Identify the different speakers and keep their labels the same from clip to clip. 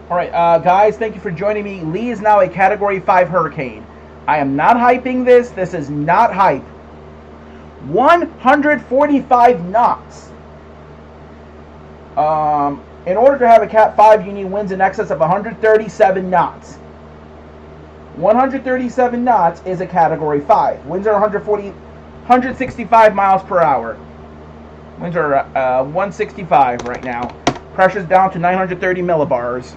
Speaker 1: All right, guys, thank you for joining me. Lee is now a Category 5 hurricane. I am not hyping this. This is not hype. 145 knots. In order to have a Cat 5, you need winds in excess of 137 knots. 137 knots is a Category 5. Winds are 165 miles per hour. Winds are 165 right now. Pressure's down to 930 millibars.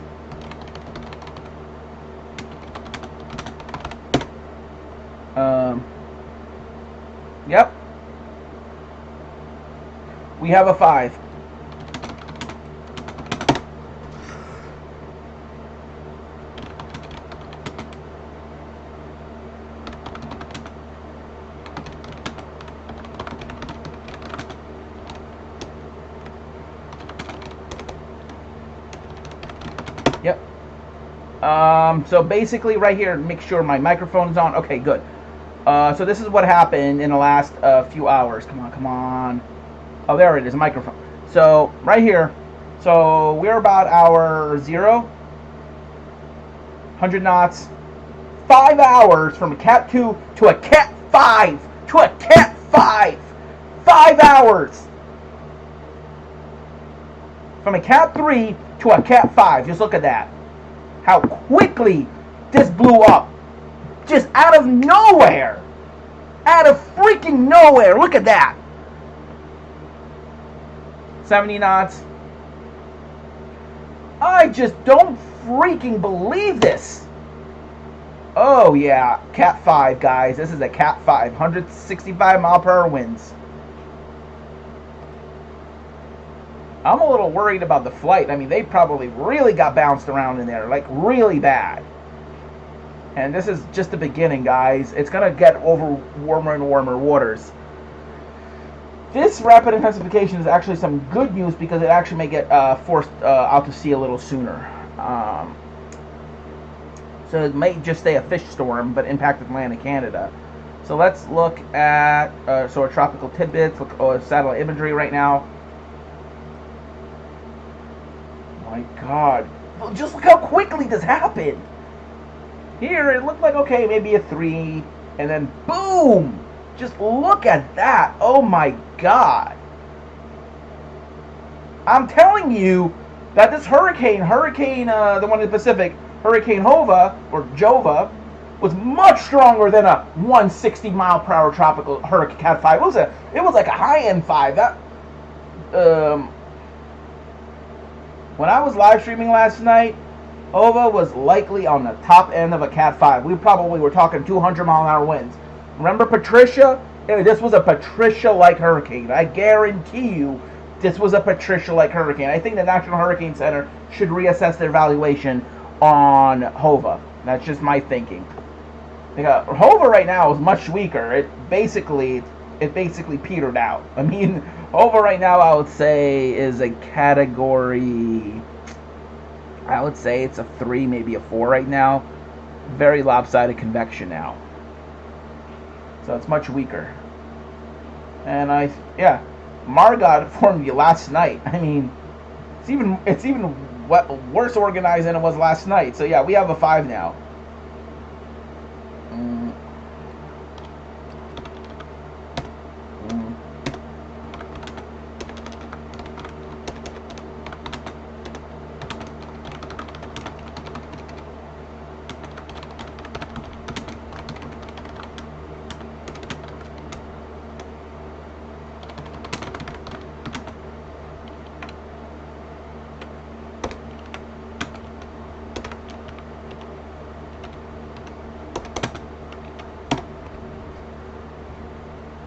Speaker 1: Yep. We have a 5. Yep. So basically right here, make sure my microphone is on. Okay, good. So this is what happened in the last few hours. Come on, come on. Oh, there it is, microphone. So right here, so we're about hour 0, 100 knots, 5 hours from a Cat 2 to a Cat 5, to a Cat 5, 5 hours. From a Cat 3 to a Cat 5, just look at that. How quickly this blew up. Just out of nowhere. Out of freaking nowhere. Look at that. 70 knots. I just don't freaking believe this. Oh yeah, Cat 5, guys. This is a Cat 5. 165 mile per hour winds. I'm a little worried about the flight. I mean, they probably really got bounced around in there. Like, really bad. And this is just the beginning, guys. It's going to get over warmer and warmer waters. This rapid intensification is actually some good news because it actually may get forced out to sea a little sooner. So it may just stay a fish storm, but impact Atlantic Canada. So let's look at our tropical tidbits. Look at satellite imagery right now. My God. Just look how quickly this happened. Here, it looked like, okay, maybe a 3, and then boom! Just look at that. Oh my God. I'm telling you that this hurricane, the one in the Pacific, Hurricane Hova, or Jova, was much stronger than a 160 mile per hour tropical Hurricane Cat 5. It was like a high-end 5. That, when I was live streaming last night, Hova was likely on the top end of a Cat 5. We probably were talking 200 mile an hour winds. Remember Patricia? This was a Patricia-like hurricane. I guarantee you this was a Patricia-like hurricane. I think the National Hurricane Center should reassess their valuation on Hova. That's just my thinking. Hova right now is much weaker. It basically petered out. I mean, Hova right now, I would say, is a category... I would say it's a 3, maybe a 4 right now. Very lopsided convection now. So it's much weaker. And Margot formed you last night. I mean, it's even worse organized than it was last night. So yeah, we have a 5 now.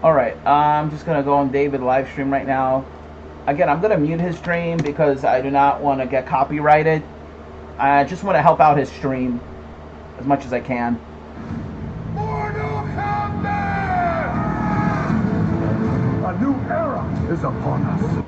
Speaker 1: Alright, I'm just going to go on David live stream right now. Again, I'm going to mute his stream because I do not want to get copyrighted. I just want to help out his stream as much as I can.
Speaker 2: Mortal combat! A new era is upon us.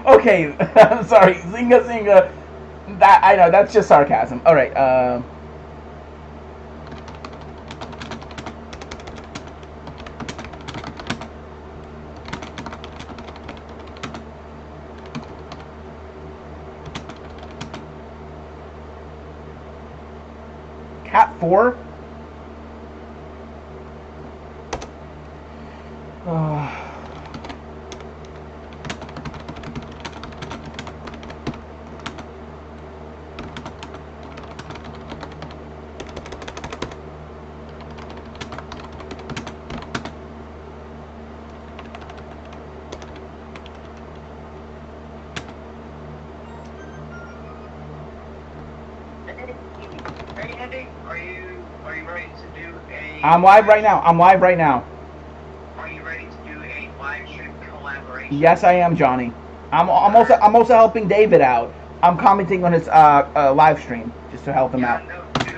Speaker 1: Okay, I'm sorry, Zinga Zinga. That I know that's just sarcasm. All right. Cat 4.
Speaker 3: Hey Andy, are you ready to do a?
Speaker 1: I'm live right now. I'm live right now.
Speaker 3: Are you ready to do a live stream collaboration?
Speaker 1: Yes, I am, Johnny. I'm also helping David out. I'm commenting on his live stream just to help him out.
Speaker 3: No, dude,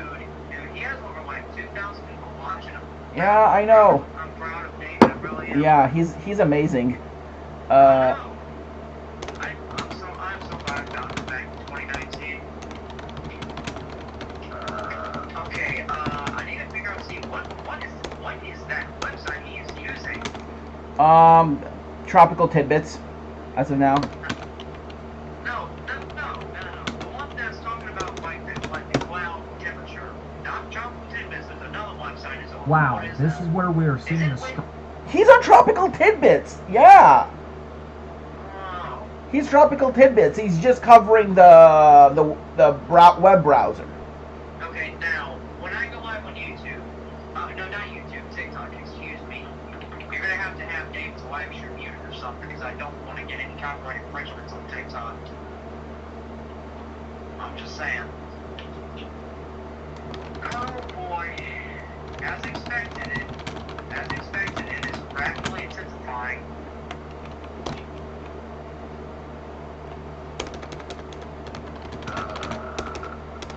Speaker 3: he has over like 2,000 people watching him.
Speaker 1: Yeah, I know.
Speaker 3: I'm proud of David. I really am.
Speaker 1: Yeah, he's amazing.
Speaker 3: I'm so glad I found him back in 2019. Okay, I need to figure out, see, what is that website he is using?
Speaker 1: Tropical Tidbits, as of now.
Speaker 3: No. The one that's talking about like the cloud temperature. Not Tropical Tidbits, there's another website.
Speaker 4: Wow,
Speaker 3: what is
Speaker 4: this
Speaker 3: that?
Speaker 4: is where we are seeing a
Speaker 1: He's on Tropical Tidbits. Yeah.
Speaker 3: Oh,
Speaker 1: He's Tropical Tidbits. He's just covering the web browser.
Speaker 3: okay, now, when I go live on YouTube, no, not YouTube, TikTok, excuse me, you're going to have Dave's live stream muted or something, because I don't want to get any copyright infringements on TikTok. I'm just saying. Oh boy. As expected, it is rapidly intensifying.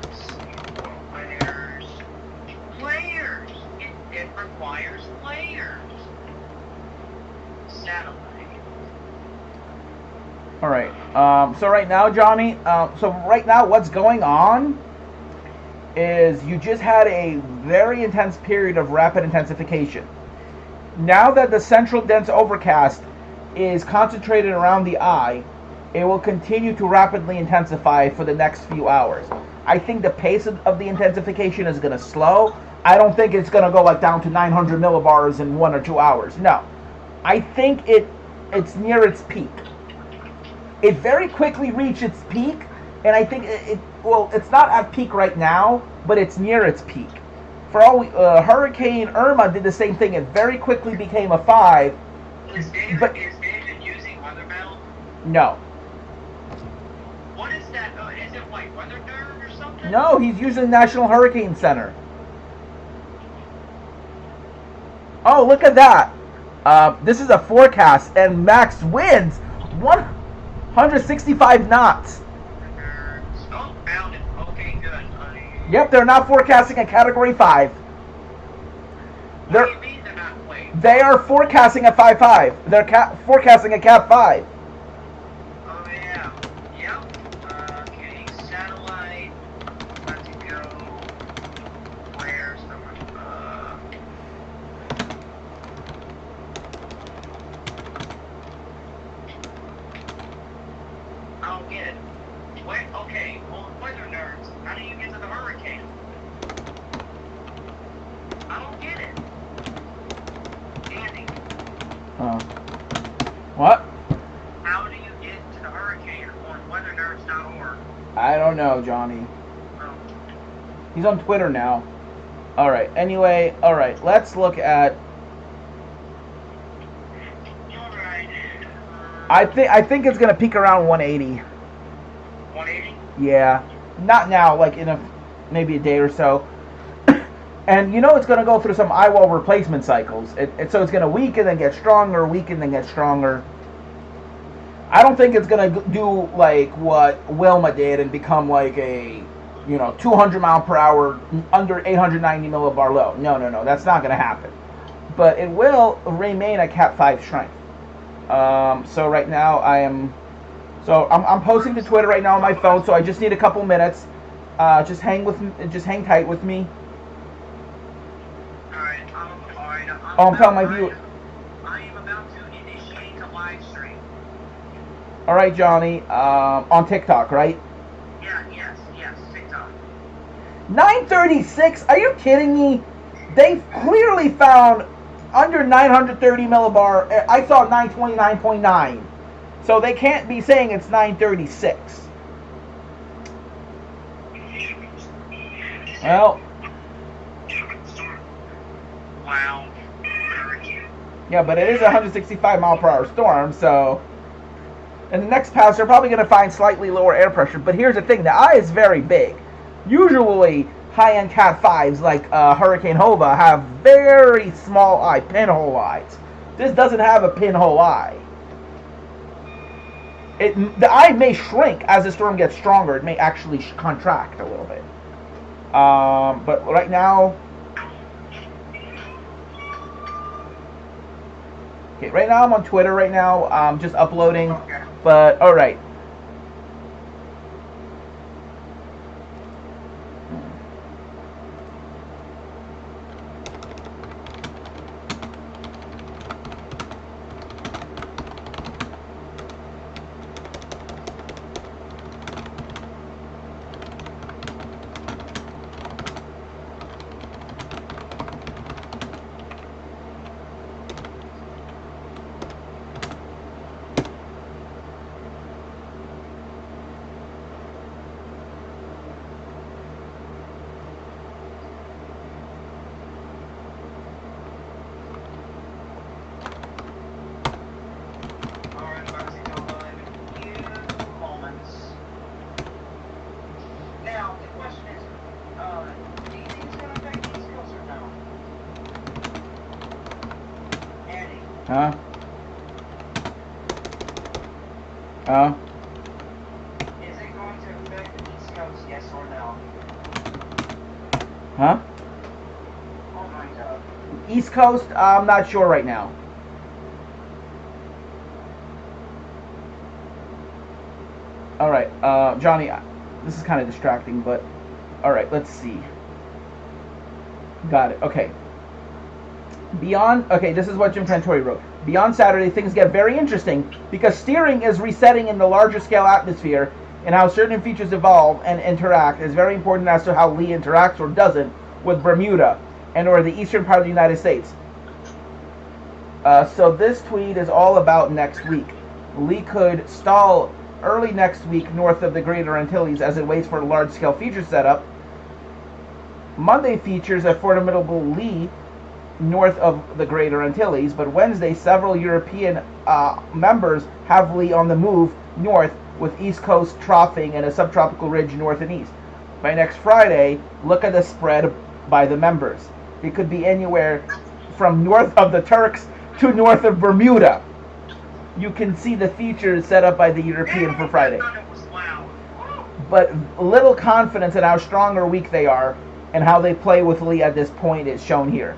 Speaker 3: Let's see, players. It requires players. Satellite.
Speaker 1: All right. So right now, Johnny. So right now, what's going on is you just had a very intense period of rapid intensification. Now that the central dense overcast is concentrated around the eye, it will continue to rapidly intensify for the next few hours. I think the pace of the intensification is going to slow. I don't think it's going to go like down to 900 millibars in 1 or 2 hours. No. I think it's near its peak. It very quickly reached its peak, and I think it's not at peak right now, but it's near its peak. For all Hurricane Irma did the same thing. It very quickly became a 5.
Speaker 3: Is David using Weathermail?
Speaker 1: No.
Speaker 3: What is that? Is it like Weather Nerd or something?
Speaker 1: No, he's using National Hurricane Center. Oh, look at that. This is a forecast, and max winds 165 knots.
Speaker 3: Oh, found it. Okay, good.
Speaker 1: Yep, they're not forecasting a Category 5.
Speaker 3: What do you mean they're not? Wait.
Speaker 1: They are forecasting a 5.5. They're forecasting a Cat 5.
Speaker 3: Oh, yeah. Yep. Okay, satellite. Let's go. Where's the... I don't get it. Wait, okay, well, weather nerds, how do you get to the hurricane? I don't get it. Andy,
Speaker 1: What? don't know, Johnny.
Speaker 3: Oh.
Speaker 1: He's on Twitter now. All right. Anyway, all right. Let's look at.
Speaker 3: Alright.
Speaker 1: I think it's gonna peak around 180.
Speaker 3: 180?
Speaker 1: Yeah. Not now. Like in maybe a day or so. And you know it's going to go through some eye wall replacement cycles. So it's going to weaken and get stronger, weaken and get stronger. I don't think it's going to do like what Wilma did and become like a, 200 mile per hour under 890 millibar low. No, that's not going to happen. But it will remain at Cat 5 strength. So right now I'm posting to Twitter right now on my phone. So I just need a couple minutes. Just hang tight with me. I'm telling my viewers.
Speaker 3: I am about to initiate a live stream.
Speaker 1: All right, Johnny. On TikTok, right?
Speaker 3: Yes, TikTok.
Speaker 1: 936? Are you kidding me? They clearly found under 930 millibar. I saw 929.9. So they can't be saying it's 936. Well.
Speaker 3: Wow.
Speaker 1: Yeah, but it is a 165 mile per hour storm, so in the next pass they're probably going to find slightly lower air pressure. But here's the thing, the eye is very big. Usually high-end Cat 5s like Hurricane Hova have very small eye, pinhole eyes. This doesn't have a pinhole eye. The eye may shrink as the storm gets stronger. It may actually contract a little bit. But right now... Okay, right now I'm on Twitter right now. I'm just uploading.
Speaker 3: Okay.
Speaker 1: But, alright.
Speaker 3: Now, the question is, do you think it's going to affect the East Coast or no? Andy,
Speaker 1: Huh?
Speaker 3: is it going to affect the East Coast, yes or no?
Speaker 1: Huh?
Speaker 3: Oh my God.
Speaker 1: East Coast, I'm not sure right now. Alright, Johnny, this is kind of distracting, but alright, let's see. Got it, okay. This is what Jim Cantori wrote. Beyond Saturday, things get very interesting because steering is resetting in the larger scale atmosphere, and how certain features evolve and interact is very important as to how Lee interacts or doesn't with Bermuda and or the eastern part of the United States. So this tweet is all about next week. Lee could stall early next week north of the Greater Antilles as it waits for a large-scale feature setup. Monday features a formidable Lee north of the Greater Antilles, but Wednesday several European members have Lee on the move north with East Coast troughing and a subtropical ridge north and east. By next Friday, look at the spread by the members. It could be anywhere from north of the Turks to north of Bermuda. You can see the features set up by the European for Friday. But little confidence in how strong or weak they are and how they play with Lee at this point is shown here.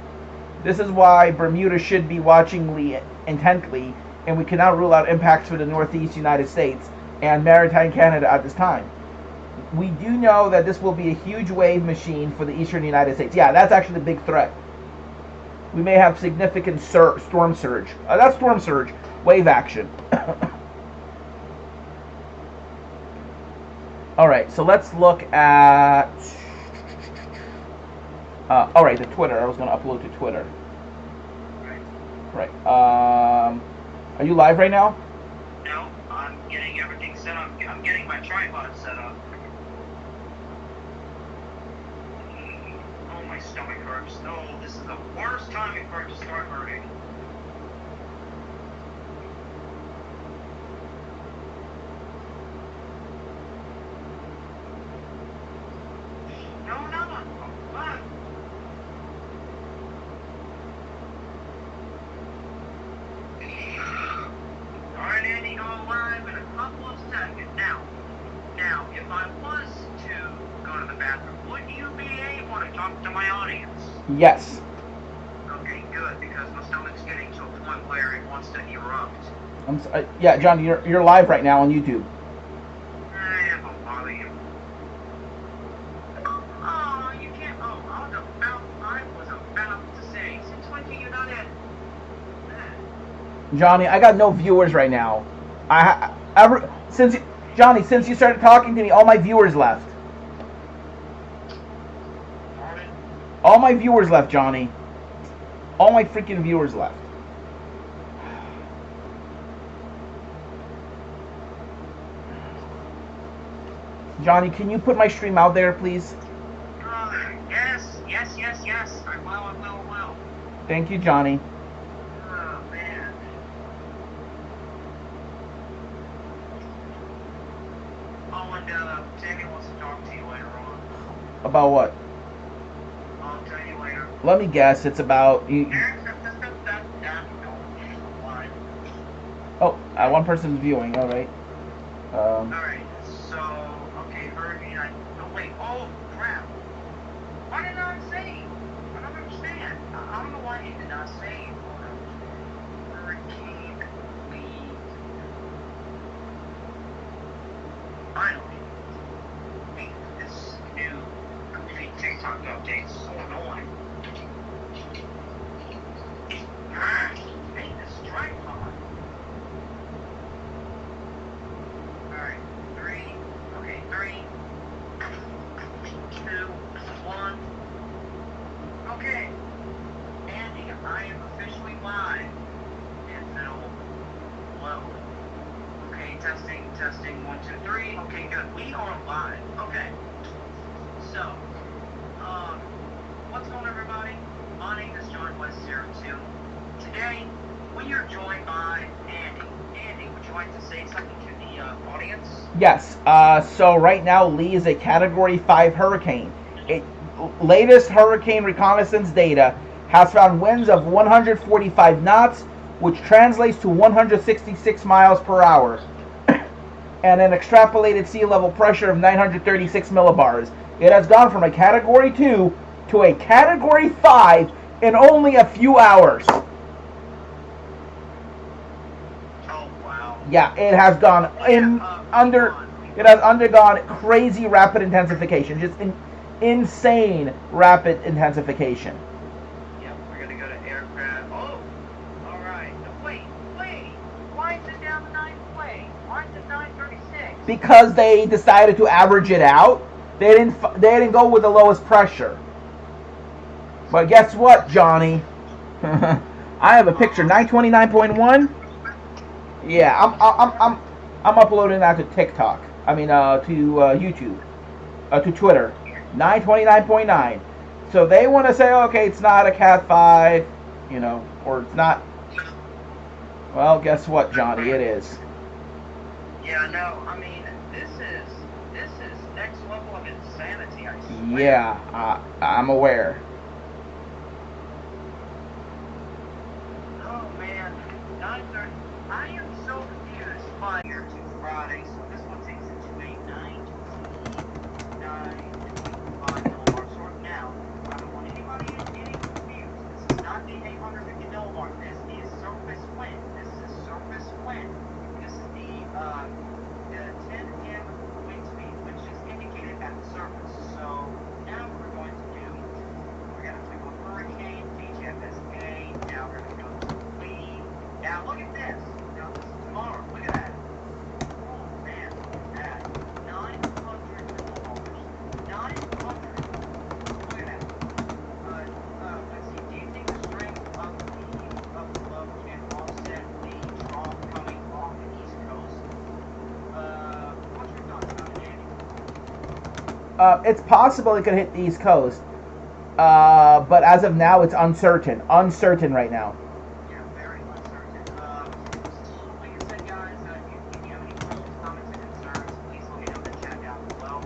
Speaker 1: This is why Bermuda should be watching Lee intently, and we cannot rule out impacts for the Northeast United States and maritime Canada at this time. We do know that this will be a huge wave machine for the eastern United States. Yeah, that's actually the big threat. We may have significant storm surge. That's storm surge. Wave action. Alright, so let's look at... Alright, the Twitter. I was going to upload to Twitter. Right. Are you live right now?
Speaker 3: No, I'm getting everything set up. I'm getting my tripod set up. my stomach hurts. No, this is the worst time for it to start hurting. No, no, no. What? Alright, Andy, go live in a couple of seconds. Now, if I was to go to the bathroom, would you be able to talk to my audience?
Speaker 1: Yes.
Speaker 3: Okay, good, because my stomach's getting to a point where it wants to erupt.
Speaker 1: Yeah, John, you're live right now on YouTube.
Speaker 3: I won't bother you. Oh, you can't. Oh, I was about to say, since when can you not edit?
Speaker 1: Johnny, I got no viewers right now. Johnny, since you started talking to me, all my viewers left.
Speaker 3: Pardon?
Speaker 1: All my viewers left, Johnny. All my freaking viewers left. Johnny, can you put my stream out there, please?
Speaker 3: Yes. I will.
Speaker 1: Thank you, Johnny.
Speaker 3: Oh, man. Oh, and Sammy wants to talk to you later on.
Speaker 1: About what?
Speaker 3: I'll tell you later.
Speaker 1: Let me guess. It's about. Oh, one person's viewing. All right.
Speaker 3: Alright, so, okay, Hurricane, oh, wait, oh, crap. Why did I say? I don't understand. I don't know why he did not say Hurricane League. Finally. Hey, this new complete TikTok update is so annoying. Hey, this tripod. Alright, 3, 2, 1. Okay, Andy, I am officially live. If it'll load. Okay, testing, 1, 2, 3. Okay, good. We are live. Okay. So, what's going on, everybody? My name is John West02. Today, we are joined by Andy. Andy, would you like to say something to the audience?
Speaker 1: Yes. So right now, Lee is a Category 5 hurricane. Latest hurricane reconnaissance data has found winds of 145 knots, which translates to 166 miles per hour, and an extrapolated sea level pressure of 936 millibars. It has gone from a Category 2 to a Category 5 in only a few hours.
Speaker 3: Oh, wow.
Speaker 1: Yeah, it has gone it has undergone crazy rapid intensification, just insane rapid intensification.
Speaker 3: Yep, we're gonna go to aircraft. Oh, all right. Wait. Why is it down to 9? Why is it 936?
Speaker 1: Because they decided to average it out. They didn't go with the lowest pressure. But guess what, Johnny? I have a picture, 929.1. Yeah, I'm uploading that to TikTok. I mean, to YouTube, to Twitter. 929.9. So they want to say, okay, it's not a Cat 5, or it's not. Well, guess what, Johnny? It is.
Speaker 3: Yeah, no. I mean, this is next level of insanity. I swear.
Speaker 1: Yeah, I'm aware.
Speaker 3: Oh man, 9:30. I am so confused by here to Friday. So this one takes it to a 925 millibars. So now, I don't want anybody getting confused. This is not the 850 millibar. This is surface wind. This is surface wind. This is the 10 m wind speed, which is indicated at the surface. So now what we're going to do, we're going to click on Hurricane, HFSA. Now we're going to go to Lee. Now look at this. Now this is tomorrow. Look at that. Oh man, look at that. 900 millibars. 900. Look at that. Let's see. Do you think the strength of the low can offset the trough coming off the East Coast? What's your thoughts on it, Andy?
Speaker 1: It's possible it could hit the East Coast. But as of now, it's uncertain. Uncertain right now.
Speaker 3: Yeah, very uncertain. Like I said, guys, if you have any questions, comments, or concerns, please let me know in the chat down below.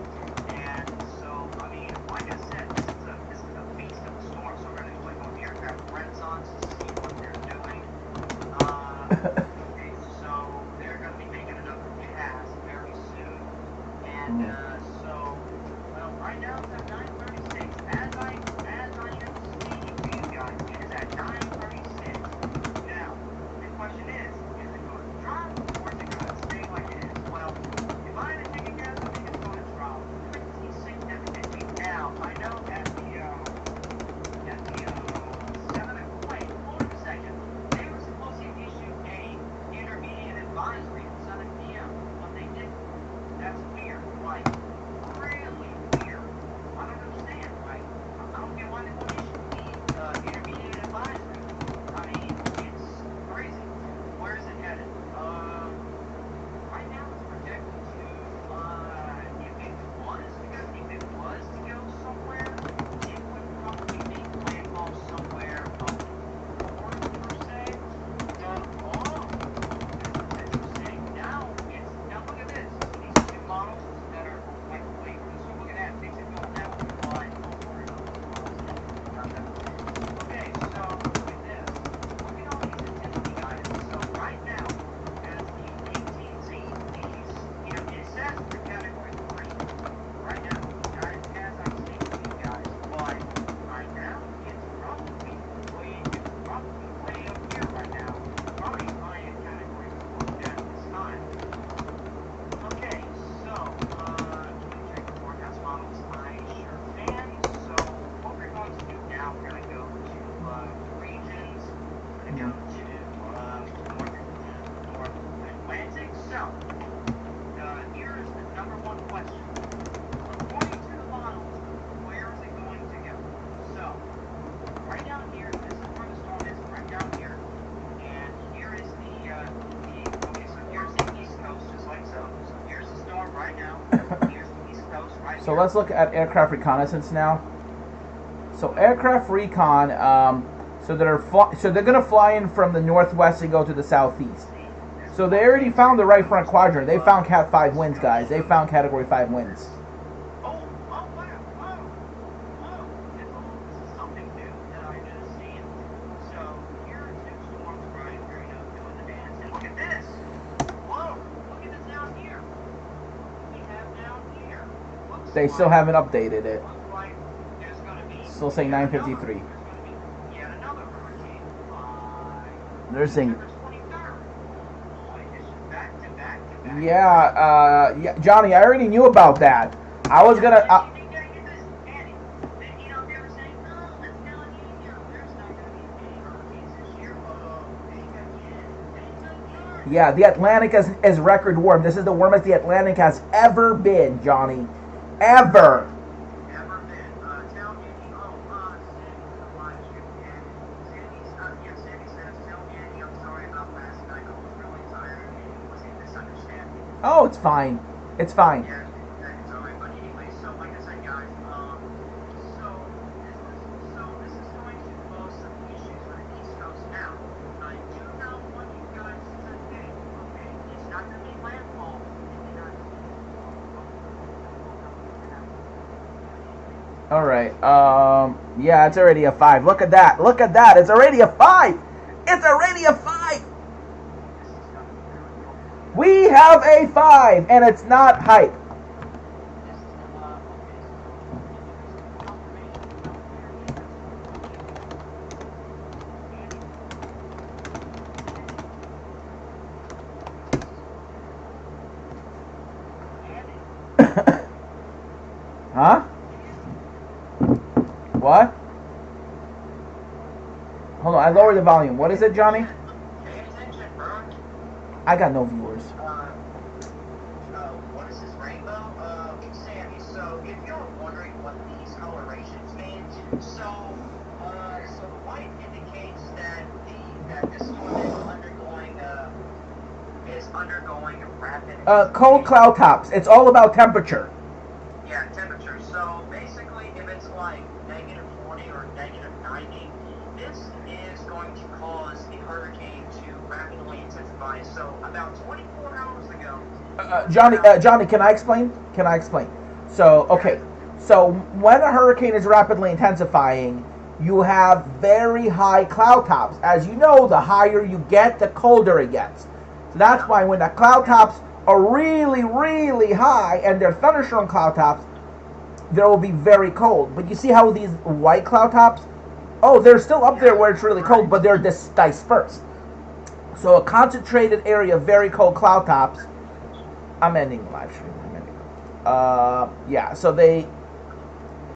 Speaker 3: And so, I mean, like I said, this is a beast of a storm, so we're going to click on the aircraft renaissance to see what they're doing. Okay, so they're going to be making another pass very soon. And so, well, right now it's at 9:36. As I am speaking to you guys, it is at 9:36. Now, the question is it going to drop or is it going to stay like it is? Well, if I had to take a guess, I think it's going to drop pretty significantly. Now, I know at the 7 o'clock, wait, hold on a second. They were supposed to issue a intermediate advisory at 7 p.m., but they didn't. That's weird. Like, really weird. I don't understand. Like, I don't get why they won't issue the intermediate advisory. I mean, it's crazy. Where is it headed? Right now it's projected to, if it was to go somewhere, it would probably make landfall somewhere up north, per se. That's interesting. Now look at this. These two models that are, like, wait, so look at that. Makes it go now flying over. Okay, so look at this. Look at all these intensity guys. So right now, as the AT&T, it says for category 3 right now, guys, as I'm speaking to you guys, but right now, it's probably way up here right now. Probably flying in category 4 at this time. Okay, so, can we check the forecast models? I sure can. So, what we're going to do now, we're going to go to regions. We're going to go to North Atlantic. So, here is the number one question. According to the models, where is it going to go? So, right down here, this is where the storm is, right down here. And here is okay, so here's the East Coast, just like so. So here's the storm right now. Here's the East Coast right
Speaker 1: So
Speaker 3: here.
Speaker 1: let's look at aircraft reconnaissance now. So aircraft recon, so they're gonna fly in from the northwest and go to the southeast. So they already found the right front quadrant. They found Cat 5 winds, guys. They found Category 5 winds.
Speaker 3: Wow, whoa. This is something new that I just seen. So here are two storms right here, doing the dance. And look at this. Whoa, look at this down here. We have down here.
Speaker 1: They still haven't updated it.
Speaker 3: Looks like there's going to be
Speaker 1: Still saying 953.
Speaker 3: There's going to be yet another hurricane by
Speaker 1: They're saying,
Speaker 3: December 23rd. Boy, it's just back to back to back.
Speaker 1: yeah, Johnny, I already knew about that. I was gonna.
Speaker 3: You gotta get this, Andy. They were saying, no, let's tell you, there's not going to be any hurricanes this year.
Speaker 1: Yeah, the Atlantic is record warm. This is the warmest the Atlantic has ever been, Johnny. Ever.
Speaker 3: Ever been. Tell Andy, Sandy's in the live stream again. Sandy says, tell Andy I'm sorry about last night. I was really tired and was a misunderstanding.
Speaker 1: Oh, it's fine. It's fine.
Speaker 3: Yeah, it's alright. But anyway, so like I said, guys, this is going to cause some issues for the East Coast now. I do not want you guys to think, okay, it's not going to be landfall.
Speaker 1: All right. Yeah, it's already a 5. Look at that. Look at that. It's already a 5. It's already a 5. We have a 5, and it's not hype. Huh? What? Hold on, I lowered the volume. What is it, Johnny?
Speaker 3: Pay attention, bro.
Speaker 1: I got no viewers.
Speaker 3: What is this rainbow? Sammy, so if you're wondering what these colorations mean, so the white indicates that this one is undergoing a rapid
Speaker 1: Cold cloud tops. It's all about temperature.
Speaker 3: Yeah, temperature. So basically, if it's like -40 going to cause the hurricane to rapidly intensify. So about 24 hours ago.
Speaker 1: Johnny, can I explain? So, okay. So when a hurricane is rapidly intensifying, you have very high cloud tops. As you know, the higher you get, the colder it gets. So that's why when the cloud tops are really, really high and they're thunderstorm cloud tops, they will be very cold. But you see how these white cloud tops, they're still up there where it's really cold, but they're dispersed. So a concentrated area of very cold cloud tops. I'm ending the live stream. Yeah, so